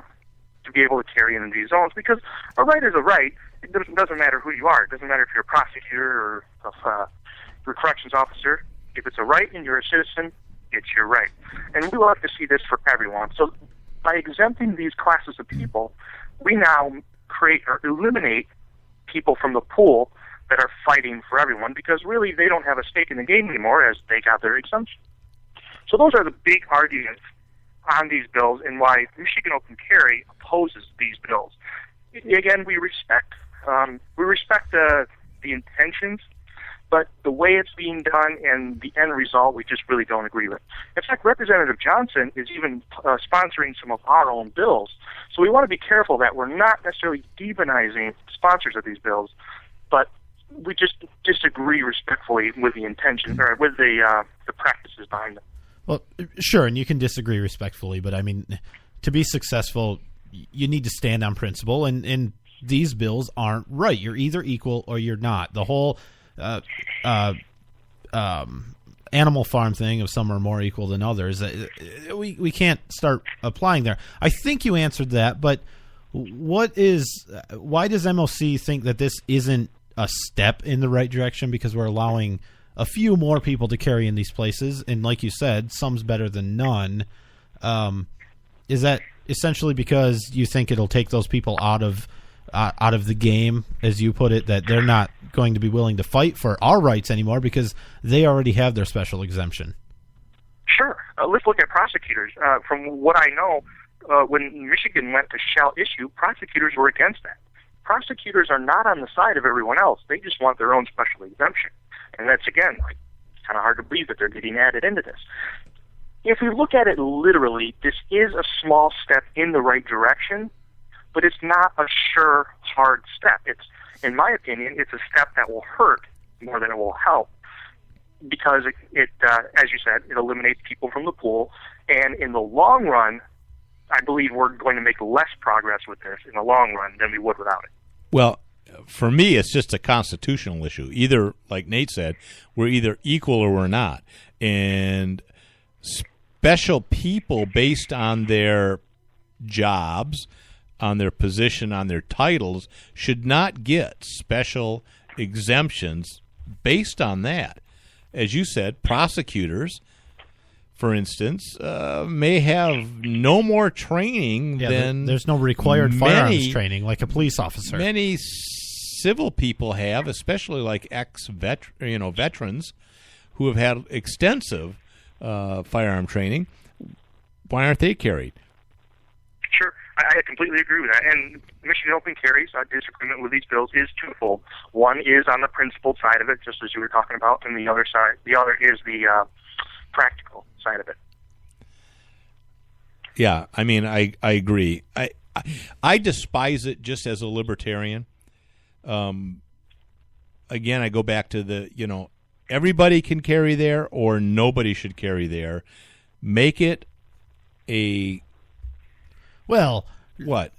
to be able to carry in these zones because a right is a right. It doesn't matter who you are. It doesn't matter if you're a prosecutor or a corrections officer. If it's a right and you're a citizen, it's your right. And we love to see this for everyone. So by exempting these classes of people, we now create or eliminate people from the pool that are fighting for everyone because really they don't have a stake in the game anymore as they got their exemption. So those are the big arguments on these bills and why Michigan Open Carry opposes these bills. Again, we respect the intentions, but the way it's being done and the end result, we just really don't agree with. In fact, Representative Johnson is even sponsoring some of our own bills. So we want to be careful that we're not necessarily demonizing sponsors of these bills, but we just disagree respectfully with the intention or with the practices behind them. Well, sure, and you can disagree respectfully, but I mean, to be successful, you need to stand on principle, and these bills aren't right. You're either equal or you're not. The whole animal farm thing of some are more equal than others. We can't start applying there. I think you answered that, but why does MOC think that this isn't a step in the right direction because we're allowing a few more people to carry in these places, and like you said, some's better than none. Is that essentially because you think it'll take those people out of the game, as you put it, that they're not going to be willing to fight for our rights anymore because they already have their special exemption? Sure. Let's look at prosecutors. From what I know, when Michigan went to shall issue, prosecutors were against that. Prosecutors are not on the side of everyone else. They just want their own special exemption. And that's, again, like, kind of hard to believe that they're getting added into this. If we look at it literally, this is a small step in the right direction, but it's not a sure, hard step. It's, in my opinion, it's a step that will hurt more than it will help because it as you said, it eliminates people from the pool. And in the long run, I believe we're going to make less progress with this in the long run than we would without it. Well, for me, it's just a constitutional issue. Either, like Nate said, we're either equal or we're not. And special people based on their jobs, on their position, on their titles, should not get special exemptions based on that. As you said, prosecutors, for instance, may have no more training than there's no required firearms training like a police officer. Many civil people have, especially like veterans who have had extensive firearm training. Why aren't they carried? Sure, I completely agree with that. And Michigan Open Carry's disagreement with these bills is twofold. One is on the principled side of it, just as you were talking about, and the other is the practical side of it. Yeah, I mean, I agree. I despise it just as a libertarian. Again, I go back to everybody can carry there or nobody should carry there. Make it a... Well, what?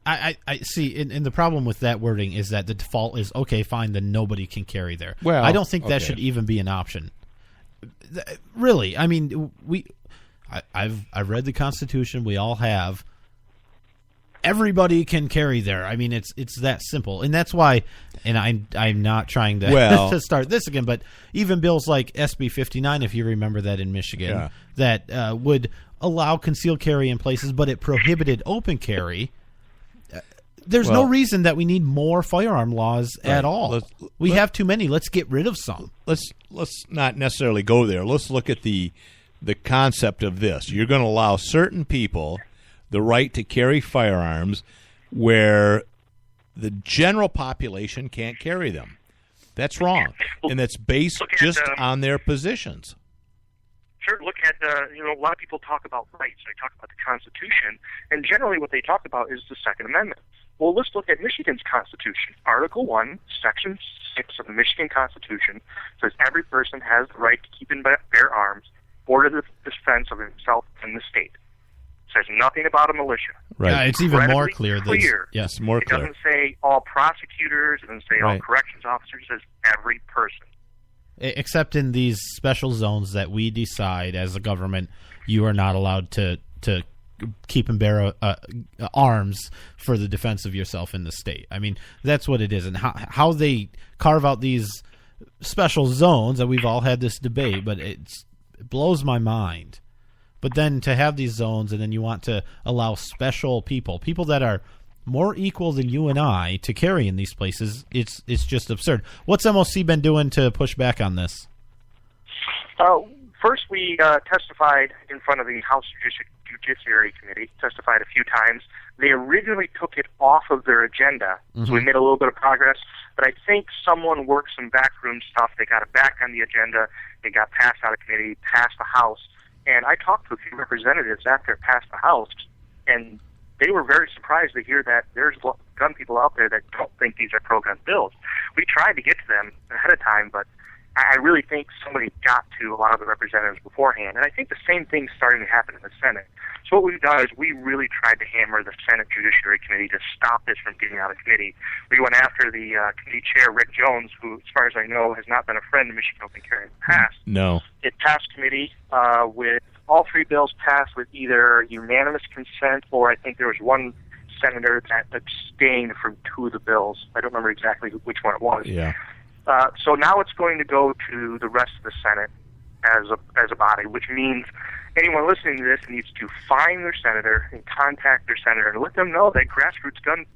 I see, and the problem with that wording is that the default is, okay, fine, then nobody can carry there. Well, I don't think that should even be an option. Really, I mean, I've read the Constitution. We all have. Everybody can carry there. I mean, it's that simple, and that's why. And I'm not trying to to start this again, but even bills like SB 59, if you remember that in Michigan, that would allow concealed carry in places, but it prohibited open carry. There's no reason that we need more firearm laws at all. We have too many. Let's get rid of some. Let's not necessarily go there. Let's look at the concept of this. You're going to allow certain people the right to carry firearms where the general population can't carry them. That's wrong, and that's based just on their positions. Sure. Look at a lot of people talk about rights. They talk about the Constitution, and generally what they talk about is the Second Amendment. Well, let's look at Michigan's Constitution. Article 1, Section 6 of the Michigan Constitution says every person has the right to keep and bear arms for the defense of himself and the state. It says nothing about a militia. Right. Yeah, it's even more clear. Yes, more clear. It doesn't say all prosecutors. It doesn't say all corrections officers. It says every person. Except in these special zones that we decide as a government, you are not allowed to keep and bear arms for the defense of yourself in the state. I mean, that's what it is. And how they carve out these special zones, that we've all had this debate, but it blows my mind. But then to have these zones and then you want to allow special people that are more equal than you and I to carry in these places, it's just absurd. What's MOC been doing to push back on this? First, we testified in front of the House Judiciary Committee, testified a few times. They originally took it off of their agenda, so we made a little bit of progress. But I think someone worked some backroom stuff. They got it back on the agenda. It got passed out of committee, passed the House. And I talked to a few representatives after it passed the House, and they were very surprised to hear that there's gun people out there that don't think these are pro-gun bills. We tried to get to them ahead of time, but I really think somebody got to a lot of the representatives beforehand, and I think the same thing's starting to happen in the Senate. So what we've done is we really tried to hammer the Senate Judiciary Committee to stop this from getting out of committee. We went after the committee chair, Rick Jones, who, as far as I know, has not been a friend of Michigan Open Carry in the past. No. It passed committee with all three bills passed with either unanimous consent, or I think there was one senator that abstained from two of the bills. I don't remember exactly which one it was. Yeah. So now it's going to go to the rest of the Senate as a body, which means anyone listening to this needs to find their senator and contact their senator and let them know that grassroots gun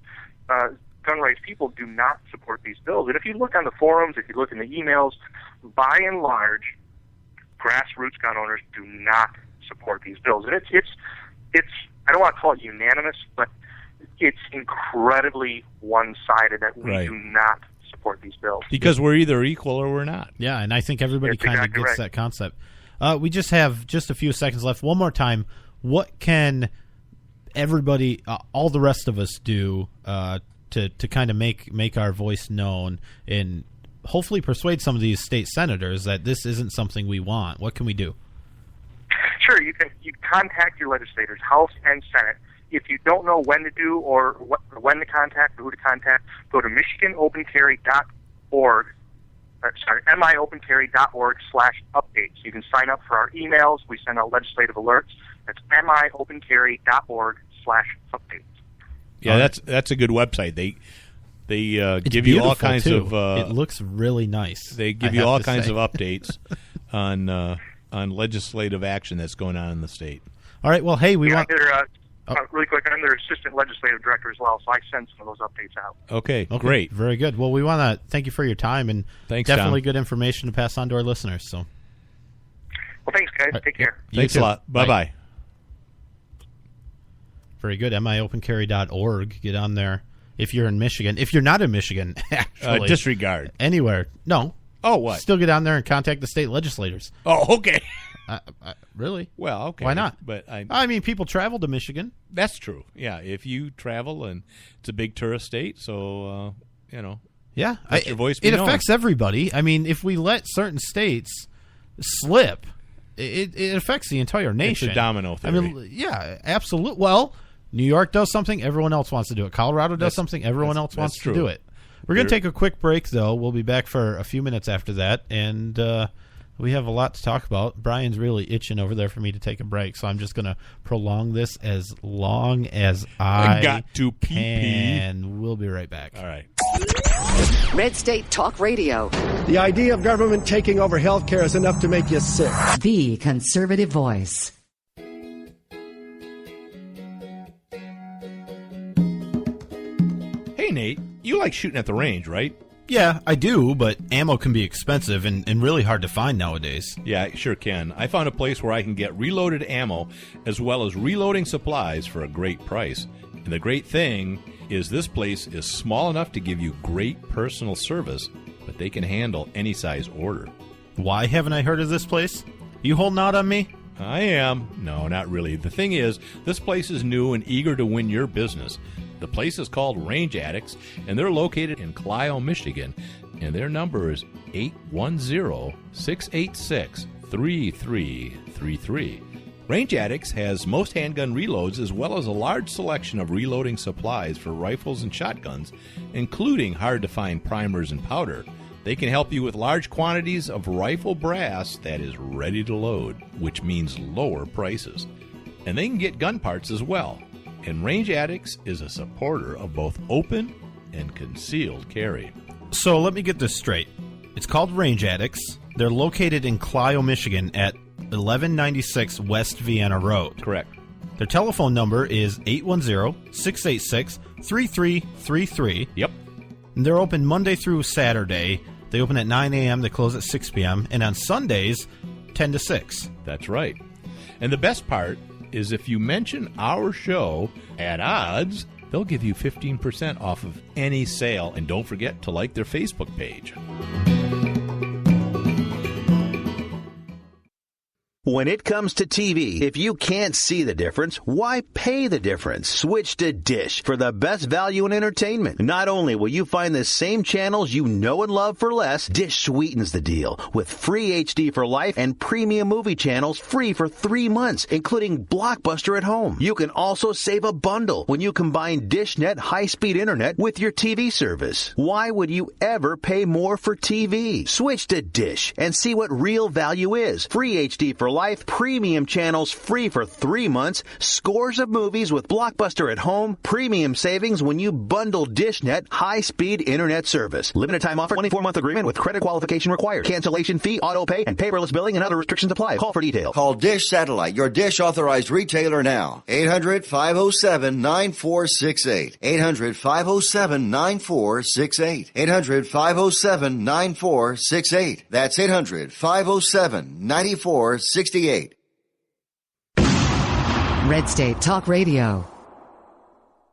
rights people do not support these bills. And if you look on the forums, if you look in the emails, by and large, grassroots gun owners do not support these bills. And it's I don't want to call it unanimous, but it's incredibly one-sided that we do not support these bills. Because we're either equal or we're not. Yeah, and I think everybody kind of gets that concept. We just have just a few seconds left. One more time, what can everybody, all the rest of us do to kind of make our voice known and hopefully persuade some of these state senators that this isn't something we want? What can we do? Sure, you contact your legislators, House and Senate. If you don't know when to do or when to contact or who to contact, go to michiganopencarry.org. miopencarry.org/updates. You can sign up for our emails. We send out legislative alerts. That's miopencarry.org/updates. Yeah, that's a good website. They give you all kinds of. It looks really nice. They give you all kinds of updates on legislative action that's going on in the state. All right. Well, hey, we want. Really quick, I'm their assistant legislative director as well, so I send some of those updates out. Okay, great. Very good. Well, we want to thank you for your time, and thanks, definitely Tom. Good information to pass on to our listeners. So, well, thanks, guys. Take care. Thanks a lot. Bye-bye. Very good. miopencarry.org. Get on there if you're in Michigan. If you're not in Michigan, actually. Disregard. Anywhere. No. Oh, what? Still get on there and contact the state legislators. Oh, okay. Really? Well, okay. Why not? But I mean, people travel to Michigan. That's true. Yeah, if you travel, and it's a big tourist state, so, Yeah. let your voice be known. known. Affects everybody. I mean, if we let certain states slip, it affects the entire nation. It's a domino theory. I mean, yeah, absolutely. Well, New York does something, everyone else wants to do it. Colorado does something, everyone else wants to do it. We're going to take a quick break, though. We'll be back for a few minutes after that, and we have a lot to talk about. Brian's really itching over there for me to take a break, so I'm just going to prolong this as long as I got to pee-pee. can. We'll be right back. All right. Red State Talk Radio. The idea of government taking over health care is enough to make you sick. The conservative voice. Hey, Nate, you like shooting at the range, right? Yeah, I do, but ammo can be expensive and really hard to find nowadays. Yeah, it sure can. I found a place where I can get reloaded ammo as well as reloading supplies for a great price. And the great thing is this place is small enough to give you great personal service, but they can handle any size order. Why haven't I heard of this place? You holding out on me? I am. No, not really. The thing is, this place is new and eager to win your business. The place is called Range Addicts, and they're located in Clio, Michigan, and their number is 810-686-3333. Range Addicts has most handgun reloads as well as a large selection of reloading supplies for rifles and shotguns, including hard-to-find primers and powder. They can help you with large quantities of rifle brass that is ready to load, which means lower prices. And they can get gun parts as well. And Range Addicts is a supporter of both open and concealed carry. So let me get this straight. It's called Range Addicts. They're located in Clio, Michigan at 1196 West Vienna Road. Correct. Their telephone number is 810-686-3333. Yep. And they're open Monday through Saturday. They open at 9 a.m., they close at 6 p.m., and on Sundays, 10 to 6. That's right. And the best part is if you mention our show at odds, they'll give you 15% off of any sale. And don't forget to like their Facebook page. When it comes to TV, if you can't see the difference, why pay the difference? Switch to Dish for the best value in entertainment. Not only will you find the same channels you know and love for less, Dish sweetens the deal with free HD for life and premium movie channels free for 3 months, including Blockbuster at home. You can also save a bundle when you combine DishNet high-speed internet with your TV service. Why would you ever pay more for TV? Switch to Dish and see what real value is. Free HD for life, premium channels free for 3 months, scores of movies with Blockbuster at home, premium savings when you bundle DishNet high-speed internet service. Limited time offer, 24-month agreement with credit qualification required. Cancellation fee, auto pay, and paperless billing and other restrictions apply. Call for details. Call Dish Satellite, your Dish authorized retailer now. 800-507-9468. 800-507-9468. 800-507-9468. That's 800-507-9468. Red State Talk Radio.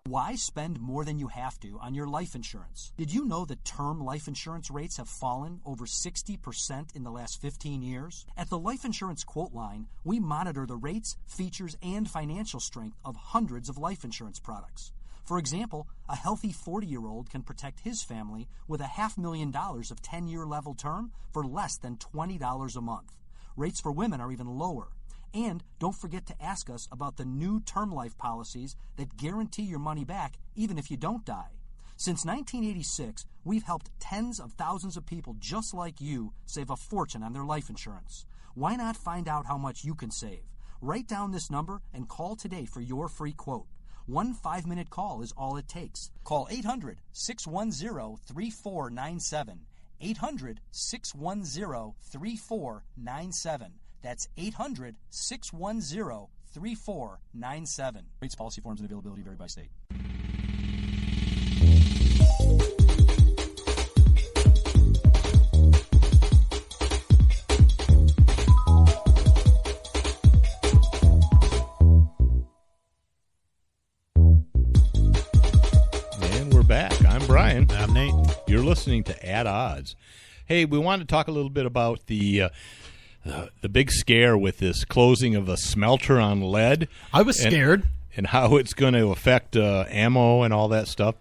Why spend more than you have to on your life insurance? Did you know that term life insurance rates have fallen over 60% in the last 15 years? At the Life Insurance Quote Line, we monitor the rates, features, and financial strength of hundreds of life insurance products. For example, a healthy 40-year-old can protect his family with $500,000 of 10-year level term for less than $20 a month. Rates for women are even lower. And don't forget to ask us about the new term life policies that guarantee your money back even if you don't die. Since 1986, we've helped tens of thousands of people just like you save a fortune on their life insurance. Why not find out how much you can save? Write down this number and call today for your free quote. 1 5-minute call is all it takes. Call 800-610-3497. 800-610-3497. That's 800-610-3497. Rates, policy forms, and availability vary by state. And we're back. I'm Brian. I'm Nate. You're listening to At Odds. Hey, we want to talk a little bit about the big scare with this closing of a smelter on lead. I was scared. And how it's going to affect ammo and all that stuff.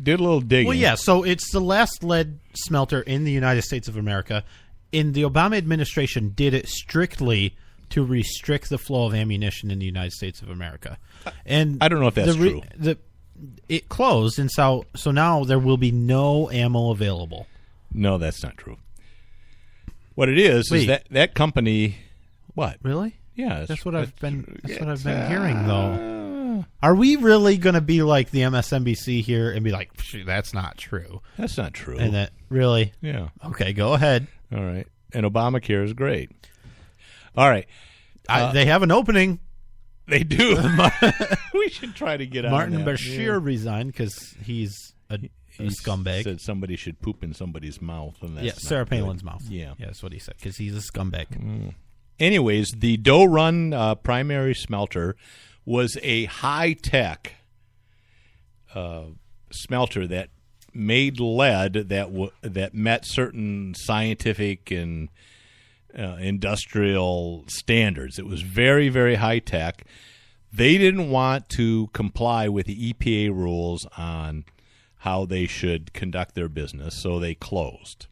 Did a little digging. Well, yeah, so it's the last lead smelter in the United States of America. And the Obama administration did it strictly to restrict the flow of ammunition in the United States of America. And I don't know if that's true. It closed, and so now there will be no ammo available. No, that's not true. What it is that company. What? Really? Yeah, that's what I've been hearing, though. Are we really going to be like the MSNBC here and be like, that's not true? That's not true. And that really? Yeah. Okay, go ahead. All right. And Obamacare is great. All right. They have an opening. They do. We should try to get Martin on that. Bashir resigned because he's a scumbag. Said somebody should poop in somebody's mouth. And that's Sarah Palin's mouth. Yeah, that's what he said, because he's a scumbag. Anyways, the Doe Run primary smelter was a high-tech smelter that made lead that met certain scientific and industrial standards. It was very, very high-tech. They didn't want to comply with the EPA rules on how they should conduct their business, so they closed.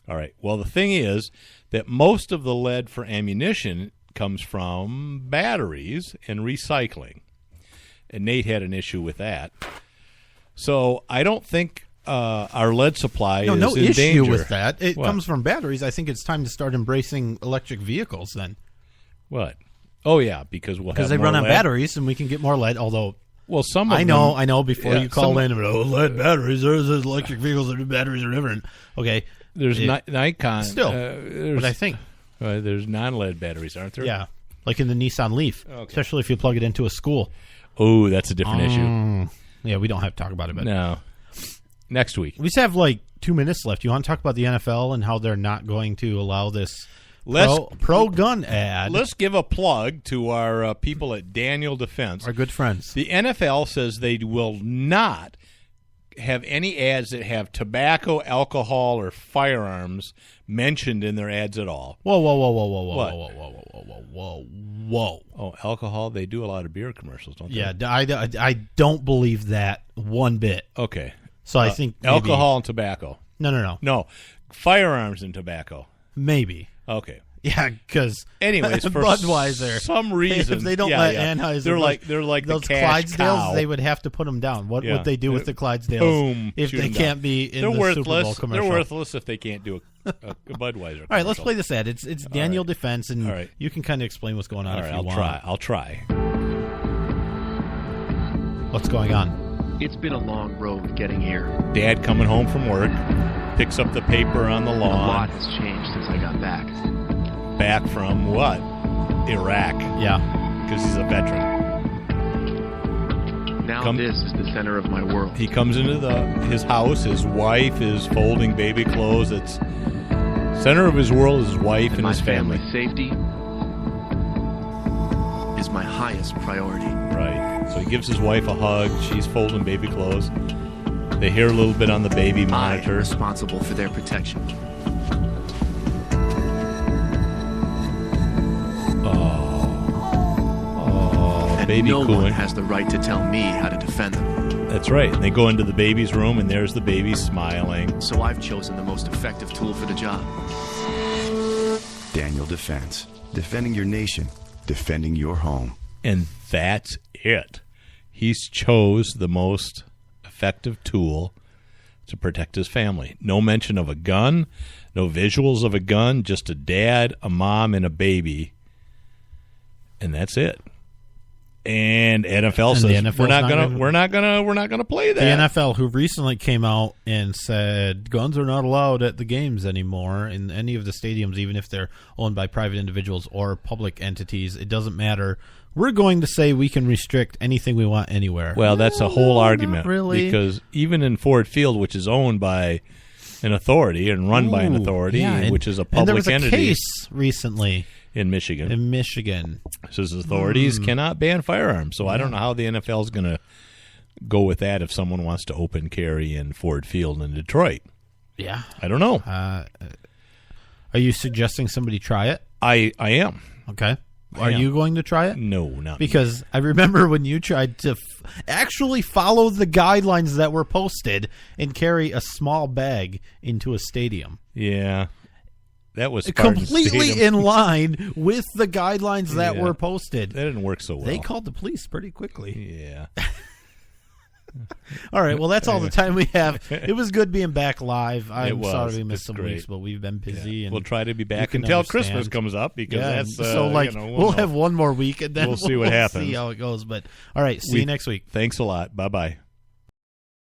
All right. Well, the thing is that most of the lead for ammunition comes from batteries and recycling. And Nate had an issue with that. So I don't think our lead supply is in danger. No issue with that. It comes from batteries. I think it's time to start embracing electric vehicles then. What? Oh, yeah, because they run on batteries and we can get more lead, although... Well, some of I know. Before you call in, lead batteries. There's electric vehicles that batteries are different. Okay, there's Nikon. Still, but I think there's non-lead batteries, aren't there? Yeah, like in the Nissan Leaf, especially if you plug it into a school. Oh, that's a different issue. Yeah, we don't have to talk about it. But no, next week. We just have like 2 minutes left. You want to talk about the NFL and how they're not going to allow this? Pro-gun ad. Let's give a plug to our people at Daniel Defense. Our good friends. The NFL says they will not have any ads that have tobacco, alcohol, or firearms mentioned in their ads at all. Whoa. Oh, alcohol? They do a lot of beer commercials, don't they? Yeah, I don't believe that one bit. Okay. So I think maybe, alcohol and tobacco. No. Firearms and tobacco. Maybe. Okay. Yeah, because anyways, for Budweiser, some reason, if they don't let Anheuser, they're like those the cash Clydesdales, cow. They would have to put them down. What would they do with the Clydesdales boom, if they can't be in the Super Bowl commercial? They're worthless if they can't do a Budweiser. All right, let's play this ad. It's Daniel Defense, and you can kind of explain what's going on if you want. I'll try. What's going on? It's been a long road getting here. Dad coming home from work, picks up the paper on the lawn. A lot has changed since I got back. Back from what? Iraq. Yeah. Because he's a veteran. Now this is the center of my world. He comes into his house. His wife is folding baby clothes. It's center of his world is his wife and his family. My safety is my highest priority. Right. So he gives his wife a hug. She's folding baby clothes. They hear a little bit on the baby monitor. I'm responsible for their protection. And baby no cooling. one has the right to tell me how to defend them. That's right. And they go into the baby's room, and there's the baby smiling. So I've chosen the most effective tool for the job. Daniel Defense. Defending your nation. Defending your home. And that's it. He's chose the most effective tool to protect his family. No mention of a gun, no visuals of a gun, just a dad, a mom, and a baby. And that's it. And NFL says we're not gonna play that. The NFL, who recently came out and said guns are not allowed at the games anymore in any of the stadiums, even if they're owned by private individuals or public entities, it doesn't matter. We're going to say we can restrict anything we want anywhere. Well, that's a whole argument, really. Because even in Ford Field, which is owned by an authority and run by an authority, which is a public and there was a entity, case recently. In Michigan. Says authorities cannot ban firearms. So I don't know how the NFL is going to go with that if someone wants to open carry in Ford Field in Detroit. Yeah. I don't know. Are you suggesting somebody try it? I am. Okay. Are you going to try it? No, not because me. I remember when you tried to actually follow the guidelines that were posted and carry a small bag into a stadium. Yeah. That was completely in line with the guidelines that were posted. That didn't work so well. They called the police pretty quickly. Yeah. All right. Well, that's all the time we have. It was good being back live. I'm sorry we missed it's some great. weeks, but we've been busy. Yeah. And we'll try to be back until Christmas comes up because that's so. We'll have one more week and then we'll see what happens. See how it goes. But all right. See you next week. Thanks a lot. Bye bye.